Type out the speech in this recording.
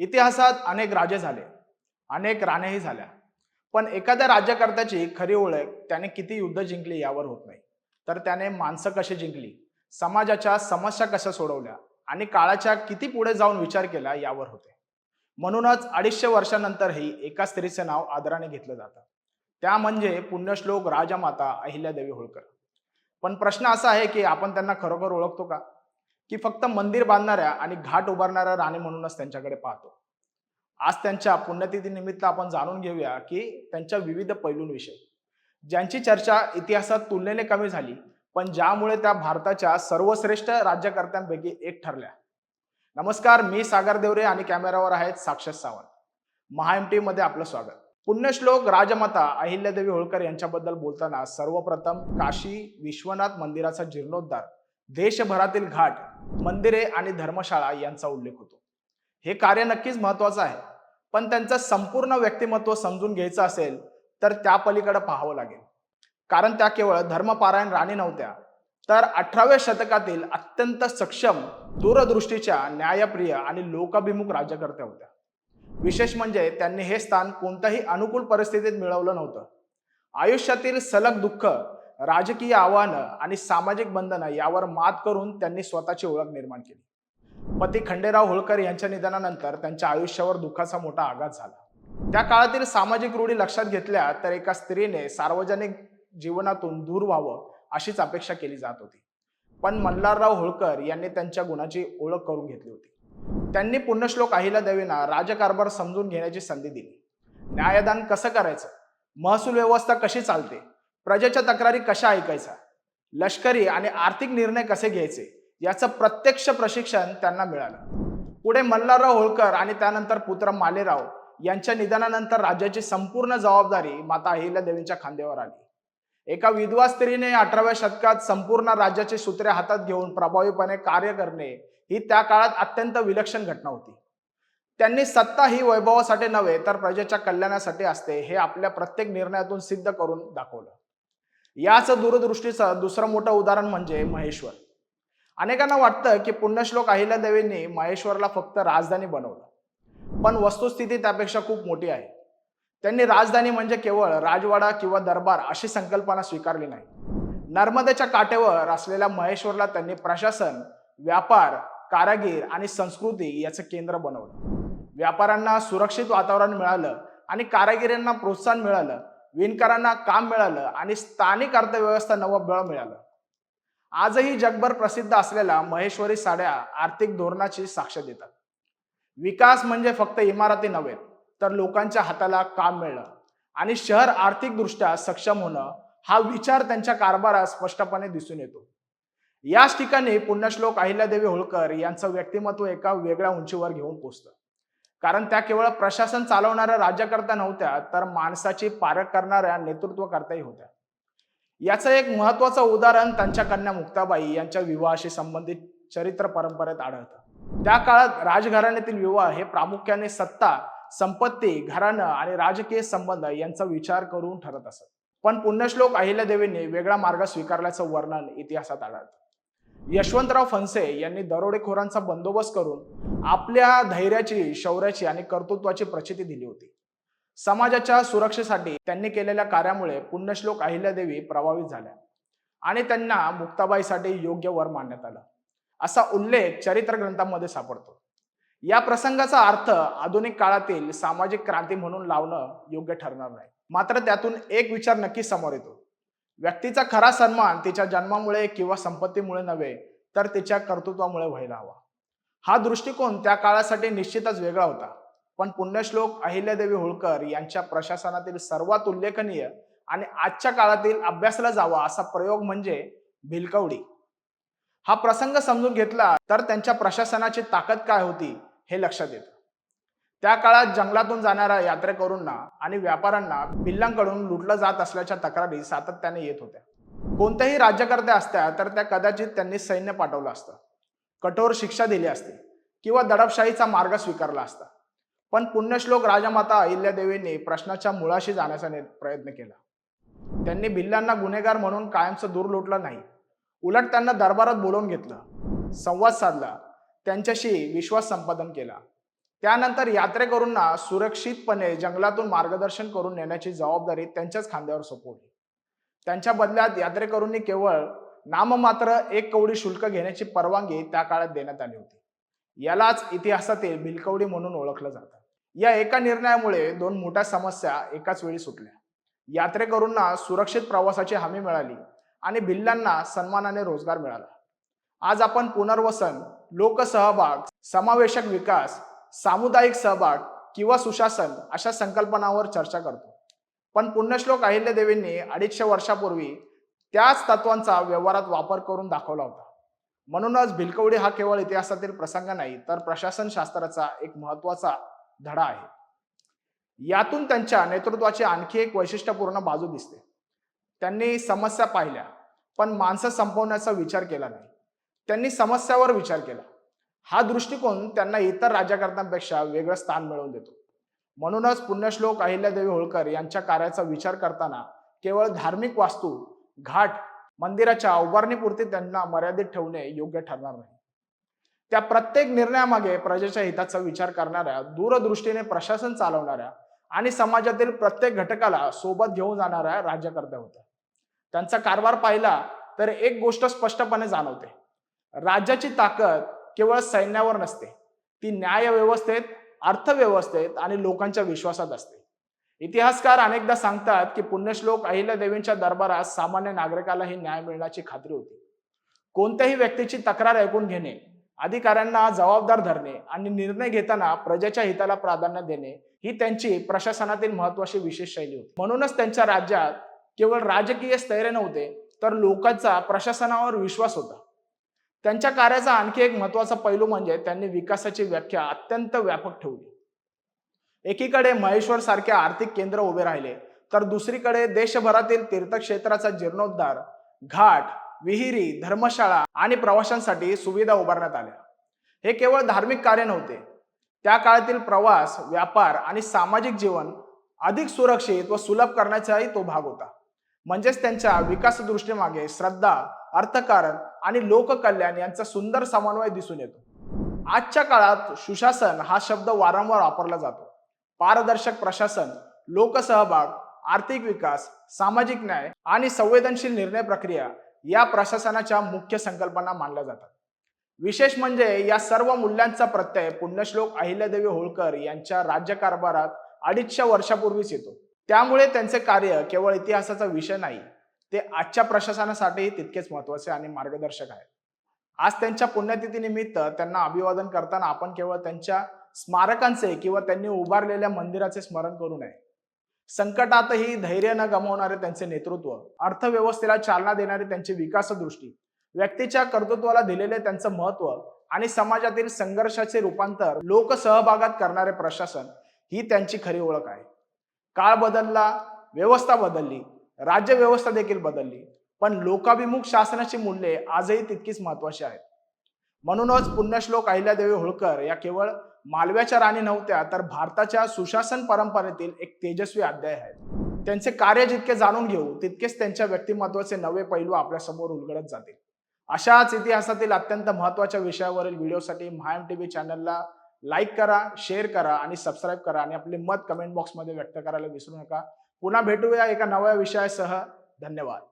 इतिहासात अनेक राजे झाले, अनेक राण्याही झाल्या. पण एखाद्या राज्यकर्त्याची खरी ओळख त्याने किती युद्ध जिंकली यावर होत नाही, तर त्याने माणसं कशी जिंकली, समाजाच्या समस्या कशा सोडवल्या आणि काळाच्या किती पुढे जाऊन विचार केला यावर होते. म्हणूनच 250 वर्षानंतरही एका स्त्रीचे नाव आदराने घेतलं जातं. त्या म्हणजे पुण्यश्लोक राजमाता अहिल्यादेवी होळकर. पण प्रश्न असा आहे की आपण त्यांना खरोखर ओळखतो का? की फक्त मंदिर बांधणाऱ्या आणि घाट उभारणाऱ्या राणी म्हणूनच त्यांच्याकडे पाहतो? आज त्यांच्या पुण्यतिथी निमित्त आपण जाणून घेऊया की त्यांच्या विविध पैलूंविषयी, ज्यांची चर्चा इतिहासात तुलनेने कमी झाली, पण ज्यामुळे त्या भारताच्या सर्वश्रेष्ठ राज्यकर्त्यांपैकी एक ठरल्या. नमस्कार, मी सागर देवरे आणि कॅमेरावर आहेत साक्षस सावंत. महाएमटी मध्ये आपलं स्वागत. पुण्यश्लोक राजमाता अहिल्यादेवी होळकर यांच्याबद्दल बोलताना सर्वप्रथम काशी विश्वनाथ मंदिराचा जीर्णोद्धार, देशभरातील घाट, मंदिरे आणि धर्मशाळा यांचा उल्लेख होतो. हे कार्य नक्कीच महत्वाचं आहे, पण त्यांचं संपूर्ण व्यक्तिमत्व समजून घ्यायचं असेल तर त्या पलीकडे पाहावं लागेल. कारण त्या केवळ धर्मपारायण राणी नव्हत्या, तर 18व्या शतकातील अत्यंत सक्षम, दूरदृष्टीच्या, न्यायप्रिय आणि लोकाभिमुख राज्यकर्त्या होत्या. विशेष म्हणजे त्यांनी हे स्थान कोणत्याही अनुकूल परिस्थितीत मिळवलं नव्हतं. आयुष्यातील सलग दुःख, राजकीय आव्हानं आणि सामाजिक बंधनं यावर मात करून त्यांनी स्वतःची ओळख निर्माण केली. पती खंडेराव होळकर यांच्या निधनानंतर त्यांच्या आयुष्यावर दुःखाचा मोठा आघात झाला. त्या काळातील सामाजिक रूढी लक्षात घेतल्या तर एका स्त्रीने सार्वजनिक जीवनातून दूर व्हावं अशीच अपेक्षा केली जात होती. पण मल्हारराव होळकर यांनी त्यांच्या गुणाची ओळख करून घेतली होती. त्यांनी पुण्यश्लोक अहिल्यादेवींना राजकारभार समजून घेण्याची संधी दिली. न्यायदान कसं करायचं, महसूल व्यवस्था कशी चालते, प्रजेच्या तक्रारी कशा ऐकायच्या, लष्करी आणि आर्थिक निर्णय कसे घ्यायचे याचं प्रत्यक्ष प्रशिक्षण त्यांना मिळालं. पुढे मल्हारराव होळकर आणि त्यानंतर पुत्र मालेराव यांच्या निधनानंतर राज्याची संपूर्ण जबाबदारी माता अहिल्यादेवींच्या खांद्यावर आली. एका विधवा स्त्रीने 18व्या शतकात संपूर्ण राज्याची सूत्रे हातात घेऊन प्रभावीपणे कार्य करणे ही त्या काळात अत्यंत विलक्षण घटना होती. त्यांनी सत्ता ही वैभवासाठी नव्हे तर प्रजेच्या कल्याणासाठी असते हे आपल्या प्रत्येक निर्णयातून सिद्ध करून दाखवलं. याच दूरदृष्टीचं दुसरं मोठं उदाहरण म्हणजे महेश्वर. अनेकांना वाटतं की पुण्यश्लोक अहिल्यादेवींनी महेश्वरला फक्त राजधानी बनवलं, पण वस्तुस्थिती त्यापेक्षा खूप मोठी आहे. त्यांनी राजधानी म्हणजे केवळ राजवाडा किंवा दरबार अशी संकल्पना स्वीकारली नाही. नर्मदेच्या काठेवर असलेल्या महेश्वरला त्यांनी प्रशासन, व्यापार, कारागीर आणि संस्कृती याचं केंद्र बनवलं. व्यापाऱ्यांना सुरक्षित वातावरण मिळालं आणि कारागिरांना प्रोत्साहन मिळालं, विणकरांना काम मिळालं आणि स्थानिक अर्थव्यवस्था नवं बळ मिळालं. आजही जगभर प्रसिद्ध असलेल्या महेश्वरी साड्या आर्थिक धोरणाची साक्ष देतात. विकास म्हणजे फक्त इमारती नव्हे, तर लोकांच्या हाताला काम मिळणं आणि शहर आर्थिकदृष्ट्या सक्षम होणं हा विचार त्यांच्या कारभारात स्पष्टपणे दिसून येतो. याच ठिकाणी पुण्यश्लोक अहिल्यादेवी होळकर यांचं व्यक्तिमत्व एका वेगळ्या उंचीवर घेऊन पोचतं. कारण त्या केवळ प्रशासन चालवणाऱ्या राज्यकर्त्या नव्हत्या, तर माणसाची पारख करणाऱ्या नेतृत्वकर्त्याही होत्या. याचं एक महत्वाचं उदाहरण त्यांच्या कन्या मुक्ताबाई यांच्या विवाहाशी संबंधित चरित्र परंपरेत आढळतं. त्या काळात राजघराण्यातील विवाह हे प्रामुख्याने सत्ता, संपत्ती, घराणं आणि राजकीय संबंध यांचा विचार करून ठरत असत. पण पुण्यश्लोक अहिल्यादेवींनी वेगळा मार्ग स्वीकारल्याचं वर्णन इतिहासात आढळतं. यशवंतराव फणसे यांनी दरोडेखोरांचा बंदोबस्त करून आपल्या धैर्याची, शौर्याची आणि कर्तृत्वाची प्रचिती दिली होती. समाजाच्या सुरक्षेसाठी त्यांनी केलेल्या कार्यामुळे पुण्यश्लोक अहिल्यादेवी प्रभावित झाल्या आणि त्यांना मुक्ताबाईसाठी योग्य वर मानण्यात आलं असा उल्लेख चरित्र ग्रंथांमध्ये सापडतो. या प्रसंगाचा अर्थ आधुनिक काळातील सामाजिक क्रांती म्हणून लावणं योग्य ठरणार नाही. मात्र त्यातून एक विचार नक्की समोर येतो. व्यक्तीचा खरा सन्मान तिच्या जन्मामुळे किंवा संपत्तीमुळे नव्हे, तर तिच्या कर्तृत्वामुळे व्हायला हवा. हा दृष्टिकोन त्या काळासाठी निश्चितच वेगळा होता. पण पुण्यश्लोक अहिल्यादेवी होळकर यांच्या प्रशासनातील सर्वात उल्लेखनीय आणि आजच्या काळातील अभ्यासला जावा असा प्रयोग म्हणजे भिलकवडी. हा प्रसंग समजून घेतला तर त्यांच्या प्रशासनाची ताकद काय होती हे लक्षात येतं. त्या काळात जंगलातून जाणाऱ्या यात्रेकरूंना आणि व्यापाऱ्यांना भिल्लांकडून लुटलं जात असल्याच्या तक्रारी सातत्याने येत होत्या. कोणत्याही राज्यकर्त्या असत्या तर त्या कदाचित त्यांनी सैन्य पाठवलं असतं, कठोर शिक्षा दिली असती किंवा दडपशाहीचा मार्ग स्वीकारला असता. पण पुण्यश्लोक राजमाता अहिल्यादेवींनी प्रश्नाच्या मुळाशी जाण्याचा प्रयत्न केला. त्यांनी भिल्लांना गुन्हेगार म्हणून कायमचं दूर लोटलं नाही. उलट त्यांना दरबारात बोलावून घेतलं, संवाद साधला, त्यांच्याशी विश्वास संपादन केला. त्यानंतर यात्रेकरूंना सुरक्षितपणे जंगलातून मार्गदर्शन करून नेण्याची जबाबदारी त्यांच्याच खांद्यावर सोपवली. त्यांच्या बदल्यात यात्रेकरूंनी केवळ नाममात्र एक कवडी शुल्क घेण्याची परवानगी त्या काळात देण्यात आली होती. यालाच इतिहासातील भिलकवडी म्हणून ओळखलं जातं. या एका निर्णयामुळे दोन मोठ्या समस्या एकाच वेळी सुटल्या. यात्रेकरूंना सुरक्षित प्रवासाची हमी मिळाली आणि भिल्लांना सन्मानाने रोजगार मिळाला. आज आपण पुनर्वसन, लोकसहभाग, समावेशक विकास, सामुदायिक सहभाग किंवा सुशासन अशा संकल्पनावर चर्चा करतो. पण पुण्यश्लोक अहिल्यादेवींनी 250 वर्षापूर्वी त्याच तत्वांचा व्यवहारात वापर करून दाखवला होता. म्हणूनच भिलकवडी हा केवळ इतिहासातील प्रसंग नाही, तर प्रशासन शास्त्राचा एक महत्वाचा धडा आहे. यातून त्यांच्या नेतृत्वाची आणखी एक वैशिष्ट्यपूर्ण बाजू दिसते. त्यांनी समस्या पाहिल्या, पण माणसं संपवण्याचा विचार केला नाही. त्यांनी समस्यावर विचार केला. हा दृष्टिकोन त्यांना इतर राज्यकर्त्यांपेक्षा वेगळं स्थान मिळवून देतो. म्हणूनच पुण्यश्लोक अहिल्यादेवी होळकर यांच्या कार्याचा विचार करताना केवळ धार्मिक वास्तू, घाट, मंदिराच्या उभारणीपुरती त्यांना मर्यादित ठेवणे योग्य ठरणार नाही. त्या प्रत्येक निर्णयामागे प्रजेच्या हिताचा विचार करणाऱ्या, दूरदृष्टीने प्रशासन चालवणाऱ्या आणि समाजातील प्रत्येक घटकाला सोबत घेऊन जाणाऱ्या राज्यकर्त्या होत्या. त्यांचा कारभार पाहिला तर एक गोष्ट स्पष्टपणे जाणवते. राज्याची ताकद केवळ सैन्यावर नसते, ती न्याय व्यवस्थेत, अर्थव्यवस्थेत आणि लोकांच्या विश्वासात असते. इतिहासकार अनेकदा सांगतात की पुण्यश्लोक अहिल्यादेवींच्या दरबारात सामान्य नागरिकालाही न्याय मिळण्याची खात्री होती. कोणत्याही व्यक्तीची तक्रार ऐकून घेणे, अधिकाऱ्यांना जबाबदार धरणे आणि निर्णय घेताना प्रजेच्या हिताला प्राधान्य देणे ही त्यांची प्रशासनातील महत्त्वाची विशेष शैली होती. म्हणूनच त्यांच्या राज्यात केवळ राजकीय स्थैर्य नव्हते, तर लोकांचा प्रशासनावर विश्वास होता. त्यांच्या कार्याचा आणखी एक महत्त्वाचा पैलू म्हणजे त्यांनी विकासाची व्याख्या अत्यंत व्यापक ठेवली. एकीकडे महेश्वर सारखे आर्थिक केंद्र उभे राहिले, तर दुसरीकडे देशभरातील तीर्थक्षेत्राचा जीर्णोद्धार, घाट, विहिरी, धर्मशाळा आणि प्रवाशांसाठी सुविधा उभारण्यात आल्या. हे केवळ धार्मिक कार्य नव्हते. त्या काळातील प्रवास, व्यापार आणि सामाजिक जीवन अधिक सुरक्षित व सुलभ करण्याचाही तो भाग होता. म्हणजेच त्यांच्या विकास दृष्टीमागे श्रद्धा, अर्थकारण आणि लोककल्याण यांचा सुंदर समन्वय दिसून येतो. आजच्या काळात सुशासन हा शब्द वारंवार वापरला जातो. पारदर्शक प्रशासन, लोकसहभाग, आर्थिक विकास, सामाजिक न्याय आणि संवेदनशील निर्णय प्रक्रिया या प्रशासनाच्या मुख्य संकल्पना मानल्या जातात. विशेष म्हणजे या सर्व मूल्यांचा प्रत्यय पुण्यश्लोक अहिल्यादेवी होळकर यांच्या राज्यकारभारात 250 वर्षापूर्वीच येतो. त्यामुळे त्यांचे कार्य केवळ इतिहासाचा विषय नाही, ते आजच्या प्रशासनासाठी तितकेच महत्त्वाचे आणि मार्गदर्शक आहे. आज त्यांच्या पुण्यतिथीनिमित्त त्यांना अभिवादन करताना आपण केवळ त्यांच्या स्मारकांचे किंवा त्यांनी उभारलेल्या मंदिराचे स्मरण करू नये. संकटातही धैर्य न गमावणारे त्यांचे नेतृत्व, अर्थव्यवस्थेला चालना देणारी त्यांची विकास दृष्टी, व्यक्तीच्या कर्तृत्वाला दिलेले त्यांचं महत्त्व आणि समाजातील संघर्षाचे रूपांतर लोकसहभागात करणारे प्रशासन ही त्यांची खरी ओळख आहे. काळ बदलला, व्यवस्था बदलली, राज्य व्यवस्था देखील बदलली, पण लोकाभिमुख शासनाची मूल्ये आजही तितकीच महत्त्वाची आहेत. म्हणूनच पुण्यश्लोक अहिल्यादेवी होळकर या केवळ मालव्याच्या राणी नव्हत्या, तर भारताच्या सुशासन परंपरेतील एक तेजस्वी अध्याय आहेत. त्यांचे कार्य जितके जाणून घेऊ, तितकेच त्यांच्या व्यक्तिमत्वाचे नवे पैलू आपल्यासमोर उलगडत जातील. अशाच इतिहासातील अत्यंत महत्त्वाच्या विषयावरील व्हिडिओसाठी महाएम टीव्ही चॅनलला लाईक करा, शेअर करा आणि सबस्क्राईब करा आणि आपले मत कमेंट बॉक्समध्ये व्यक्त करायला विसरू नका. पुन्हा भेटूया एका नव्या विषयासह. धन्यवाद.